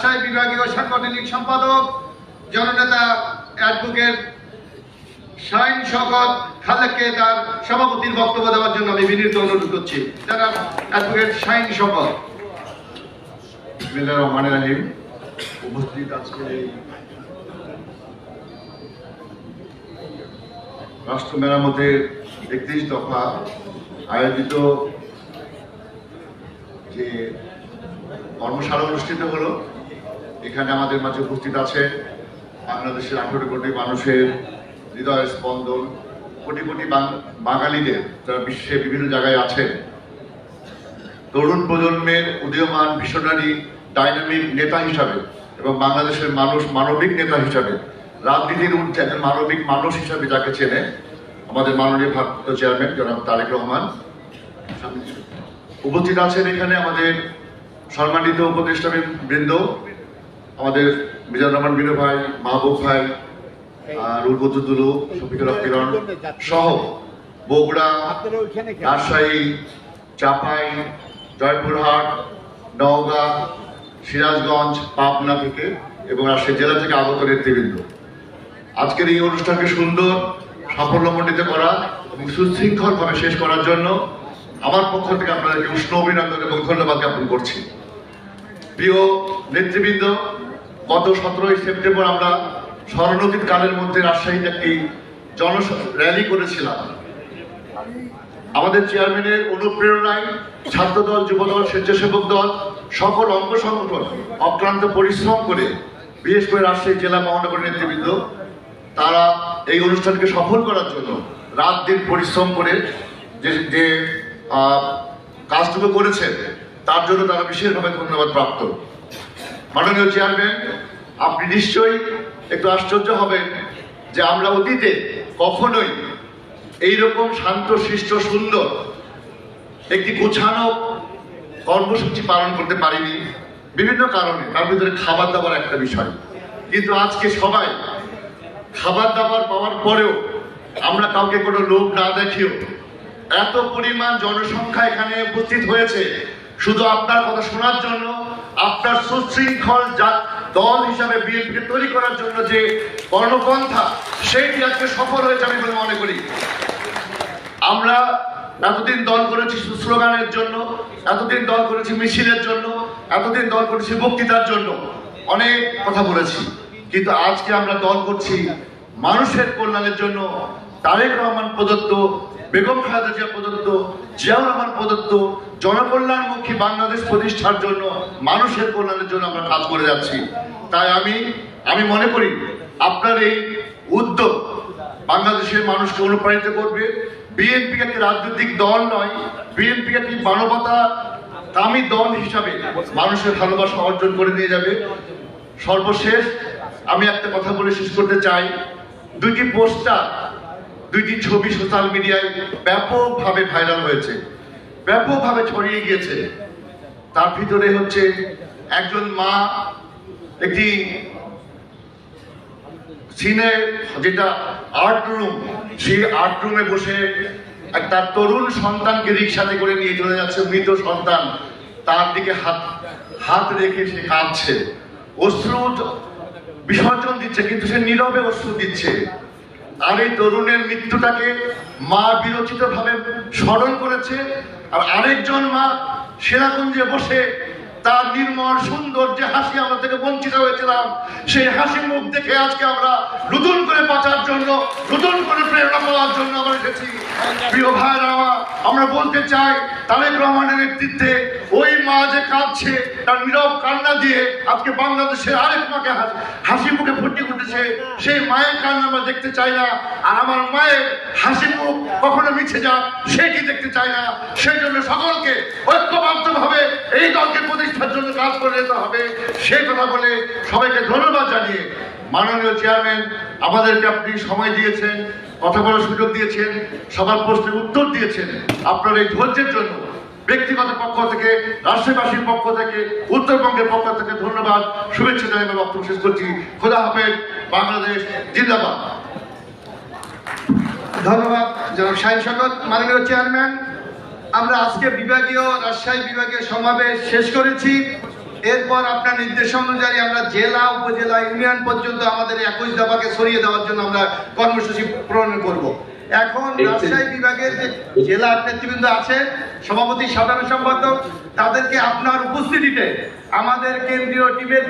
রাজশাহী বিভাগীয় সাংগঠনিক সম্পাদক জননেতা অ্যাডভোকেট শাহিন শওকত খালেককে তার সভাপতির বক্তব্য দেওয়ার জন্য আমি বিনীত অনুরোধ করছি। যারা অ্যাডভোকেট শাহিন শওকত। বিসমিল্লাহির রহমানির রহিম। উপস্থিত আজকে এই রাষ্ট্র মেরামতের 31 দফা আয়োজিত যে কর্মশালা অনুষ্ঠিত হলো, এখানে আমাদের মাঝে উপস্থিত আছে বাংলাদেশের 18 কোটি মানুষের হৃদয় স্পন্দন, কোটি কোটি বাঙালিদের যারা বিশ্বের বিভিন্ন জায়গায় আছে, তরুণ প্রজন্মের উদীয়মান ভিশনারি ডাইনামিক নেতা হিসাবে এবং বাংলাদেশের মানুষ মানবিক নেতা হিসাবে, রাজনীতির ঊর্ধ্বে একজন মানবিক মানুষ হিসাবে যাকে চেনে আমাদের মাননীয় ভারপ্রাপ্ত চেয়ারম্যান জনাব তারেক রহমান। উপস্থিত আছেন এখানে আমাদের সম্মানিত উপদেষ্টা বৃন্দ, আমাদের মিজানুর রহমান বিনু ভাই, মাহবুব ভাই, রুলকুতুদুলু, শফিকুল হক কিরণ সহ বগুড়া, রাজশাহী, চাপাই, জয়পুরহাট, নওগাঁ, সিরাজগঞ্জ, পাবনা থেকে এবং রাজশাহী জেলা থেকে আগত নেতৃবৃন্দ। আজকের এই অনুষ্ঠানকে সুন্দর সাফল্যমণ্ডিত করা এবং সুশৃঙ্খলভাবে শেষ করার জন্য আমার পক্ষ থেকে আপনাদেরকে উষ্ণ অভিনন্দন এবং ধন্যবাদ জ্ঞাপন করছি। প্রিয় নেতৃবৃন্দ, গত 17 সেপ্টেম্বর আমরা স্মরণোচিত কালের মধ্যে রাজশাহীতে একটি র্যালি করেছিলাম। আমাদের চেয়ারম্যানের অনুপ্রেরণায় ছাত্রদল, যুবদল, স্বেচ্ছাসেবক দল, সকল অঙ্গ সংগঠন অক্লান্ত পরিশ্রম করে, বিশেষ করে রাজশাহী জেলা মহানগর নেতৃবৃন্দ, তারা এই অনুষ্ঠানকে সফল করার জন্য রাত দিন পরিশ্রম করে যে কাজটুকু করেছে তার জন্য তারা বিশেষভাবে ধন্যবাদ প্রাপ্ত। মাননীয় চেয়ারম্যান, আপনি নিশ্চয়ই একটু আশ্চর্য হবেন যে আমরা অতীতে কখনোই এইরকম শান্ত শিষ্ট সুন্দর একটি গোছানো কর্মসূচি পালন করতে পারিনি বিভিন্ন কারণে, তার ভিতরে খাবার দাবার একটা বিষয়। কিন্তু আজকে সবাই খাবার দাবার পাওয়ার পরেও আমরা কাউকে কোনো লোভ না দেখিও এত পরিমাণ জনসংখ্যা এখানে উপস্থিত হয়েছে শুধু আপনার কথা শোনার জন্য, আপনার সুশৃঙ্খল দল হিসাবে বিএনপিকে তৈরি করার জন্য যে কর্মপন্থা, সেইটি আজকে সফল হয়েছে আমি বলে মনে করি। আমরা এতদিন দল করেছি স্লোগানের জন্য, এতদিন দল করেছি মিছিলের জন্য, এতদিন দল করেছি বক্তৃতার জন্য, অনেক কথা বলেছি, কিন্তু আজকে আমরা দল করছি মানুষের কল্যাণের জন্য। তারেক রহমান প্রদত্ত, বেগম খালেদা জিয়া প্রদত্ত, জিয়াউর রহমান প্রদত্ত জনকল্যাণমুখী বাংলাদেশ প্রতিষ্ঠার জন্য, মানুষের কল্যাণের জন্য আমরা কাজ করে যাচ্ছি। তাই আমি মনে করি আপনার এই উদ্যোগ বাংলাদেশের মানুষকে অনুপ্রাণিত করবে। বিএনপি একটি রাজনৈতিক দল নয়, বিএনপি একটি মানবতা কামী দল হিসাবে মানুষের ভালোবাসা অর্জন করে নিয়ে যাবে। সর্বশেষ আমি একটা কথা বলে শেষ করতে চাই। দুইটি পোস্টার, দুইটি ছবি সোশ্যাল মিডিয়ায় ব্যাপকভাবে ভাইরাল হয়েছে, ব্যাপকভাবে ছড়িয়ে গিয়েছে। তার ভিতরে হচ্ছে একজন মা একটি সিনে, যেটা আর্ট রুম, সেই আর্ট রুমে বসে তার তরুণ সন্তানকে রিকশাতে করে নিয়ে চলে যাচ্ছে, মৃত সন্তান, তার দিকে হাত রেখে সে কাঁদছে, অশ্রু বিসর্জন দিচ্ছে, কিন্তু সে নীরবে অশ্রু দিচ্ছে। আর এই তরুণের মৃত্যুটাকে মা বিরচিত ভাবে স্মরণ করেছে। আর আরেকজন মা সেরাকুঞ্জে বসে তার নির্মল সুন্দর যে হাসি আমরা থেকে বঞ্চিত হয়েছিলাম, সেই হাসি মুখ দেখে আজকে আমরা নতুন করে বাঁচার জন্য, নতুন করে প্রেরণা পাওয়ার জন্য আমরা এসেছি। প্রিয় ভাইরা, আমরা বলতে চাই তারেক রহমানের নেতৃত্বে ওই মা যে কাঁদছে, তার নীরব কান্না দিয়ে আজকে বাংলাদেশের আরেক মাকে হাসি মুখে ফুটিয়ে উঠেছে, সেই মায়ের কান্না আমরা দেখতে চাই না। আর আমার মায়ের হাসি মুখ কখনো মিছে যাক সেটি দেখতে চাই না। সেই জন্য সকলকে ঐক্যবদ্ধভাবে এই দলকে প্রতিষ্ঠার জন্য কাজ করে যেতে হবে। সেই কথা বলে সবাইকে ধন্যবাদ জানিয়ে, মাননীয় চেয়ারম্যান, আমাদেরকে আপনি সময় দিয়েছেন, কথা বলার সুযোগ দিয়েছেন, সবার প্রশ্নের উত্তর দিয়েছেন, আপনার এই ধৈর্যের জন্য ব্যক্তিগত পক্ষ থেকে, রাষ্ট্রবাসীর পক্ষ থেকে, উত্তরবঙ্গের পক্ষ থেকে ধন্যবাদ, শুভেচ্ছা জানিয়ে বক্তব্য শেষ করছি। খোদা হাফেজ, বাংলাদেশ জিন্দাবাদ। ধন্যবাদ জনাব শাহিন শওকত। মাননীয় চেয়ারম্যান, আমরা আজকে রাজশাহী বিভাগীয় সমাবেশ শেষ করেছি। এরপর আপনার নির্দেশ অনুযায়ী আমরা জেলা উপজেলা ইউনিয়ন পর্যন্ত আমাদের 21 দফাকে সরিয়ে দেওয়ার জন্য আমরা কর্মসূচি প্রণয়ন করব। এখন রাজশাহী বিভাগের যে জেলা নেতৃবৃন্দ আছে, সভাপতি, সাধারণ সম্পাদক, তাদেরকে আপনার উপস্থিতিতে আমাদের কেন্দ্রীয় টিমের